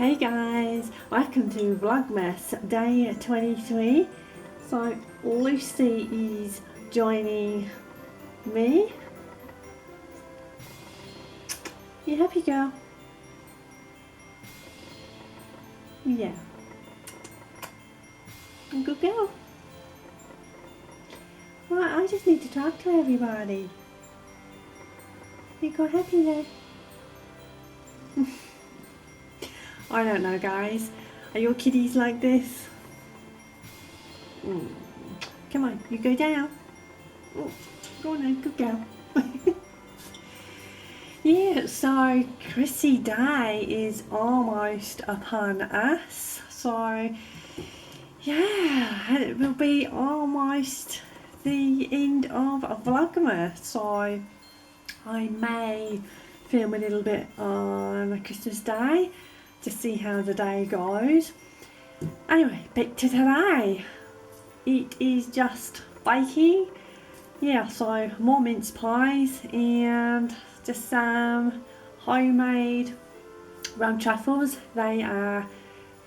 Hey guys, welcome to Vlogmas day 23. So Lucy is joining me. You happy girl? Yeah. Good girl. Right, I just need to talk to everybody. You quite happy there? I don't know guys, are your kitties like this? Come on, you go down. Go on then, good girl. Yeah, so Chrissy Day is almost upon us. So yeah, it will be almost the end of Vlogmas. So I may film a little bit on Christmas Day to see how the day goes. Anyway, back to today. It is just baking. Yeah, so more mince pies and just some homemade round truffles. They are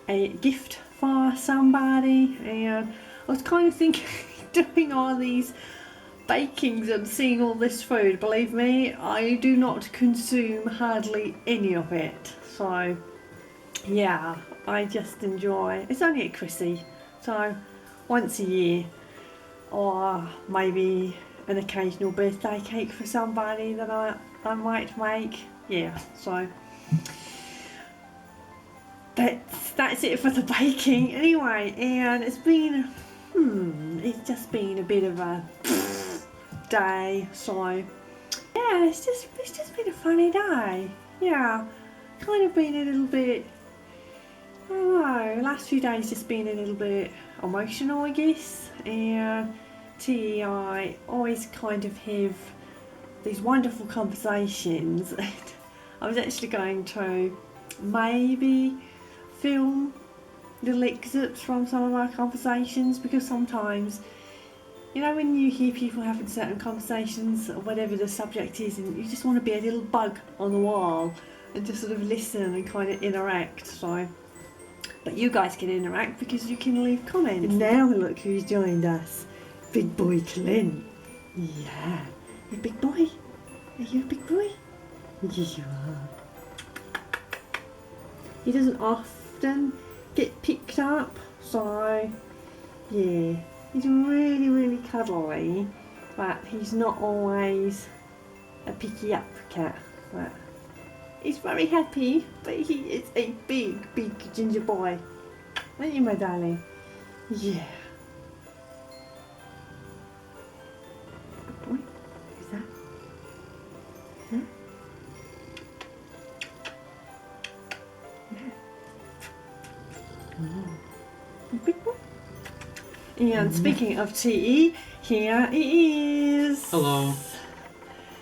a gift for somebody, and I was kind of thinking doing all these bakings and seeing all this food. Believe me, I do not consume hardly any of it. So yeah, I just enjoy. It's only at Chrissy, so once a year, or maybe an occasional birthday cake for somebody that I might make. Yeah, so that's it for the baking anyway. And it's been it's just been a bit of a day. So yeah, it's just been a funny day. Yeah, kind of been a little bit, I don't know, last few days just been a little bit emotional, I guess. And I always kind of have these wonderful conversations. I was actually going to maybe film little excerpts from some of our conversations, because sometimes, you know, when you hear people having certain conversations or whatever the subject is, and you just want to be a little bug on the wall and just sort of listen and kind of interact. So, but you guys can interact because you can leave comments. And now look who's joined us. Big boy Clint. Yeah. You big boy? Are you a big boy? Yes you are. He doesn't often get picked up, so yeah. He's really, really cuddly, but he's not always a picky up cat. But he's very happy, but he is a big, big ginger boy. Aren't you, my darling? Yeah. Good boy. Who's that? Huh? Yeah. Oh. Big boy. And speaking of tea, here it is. Hello.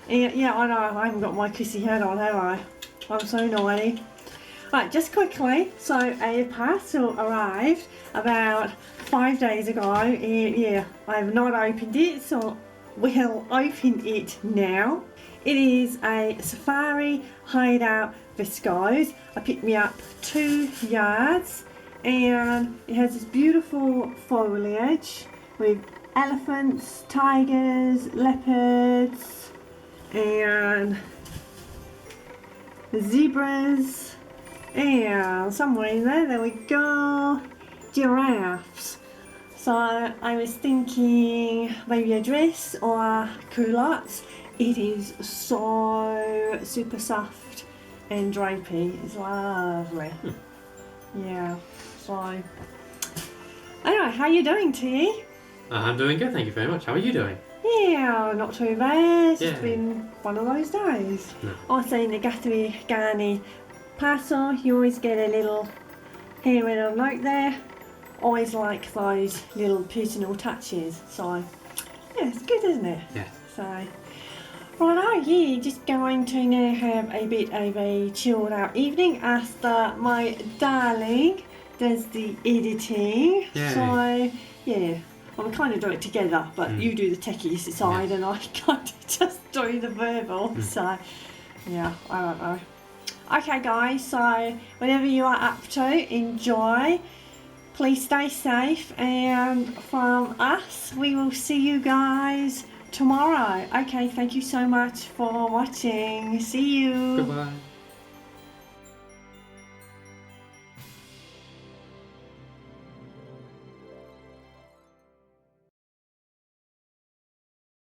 And yeah, I know, I haven't got my kissy hat on, have I? I'm so naughty. Right, just quickly, so a parcel arrived about 5 days ago, and yeah, I have not opened it, so we'll open it now. It is a Safari Hideout Viscose. I picked me up 2 yards, and it has this beautiful foliage with elephants, tigers, leopards, and zebras, and somewhere in there we go, giraffes. So I was thinking maybe a dress or culottes. It is so super soft and drapey. It's lovely. Yeah. So anyway, how are you doing, T? I'm doing good, thank you very much. How are you doing? Yeah, not too bad. It's Yeah. just been one of those days. No. Also in the Gattery Garni parcel, you always get a little handwritten note there. Always like those little personal touches. So yeah, it's good, isn't it? Yeah. So righto, yeah, just going to now have a bit of a chilled out evening after my darling does the editing. Yay. So yeah, well, we kind of do it together, but you do the techie side and I kind of just do the verbal. So yeah, I don't know. Okay guys, so whatever you are up to, enjoy. Please stay safe, and from us, we will see you guys tomorrow. Okay, thank you so much for watching. See you. Goodbye.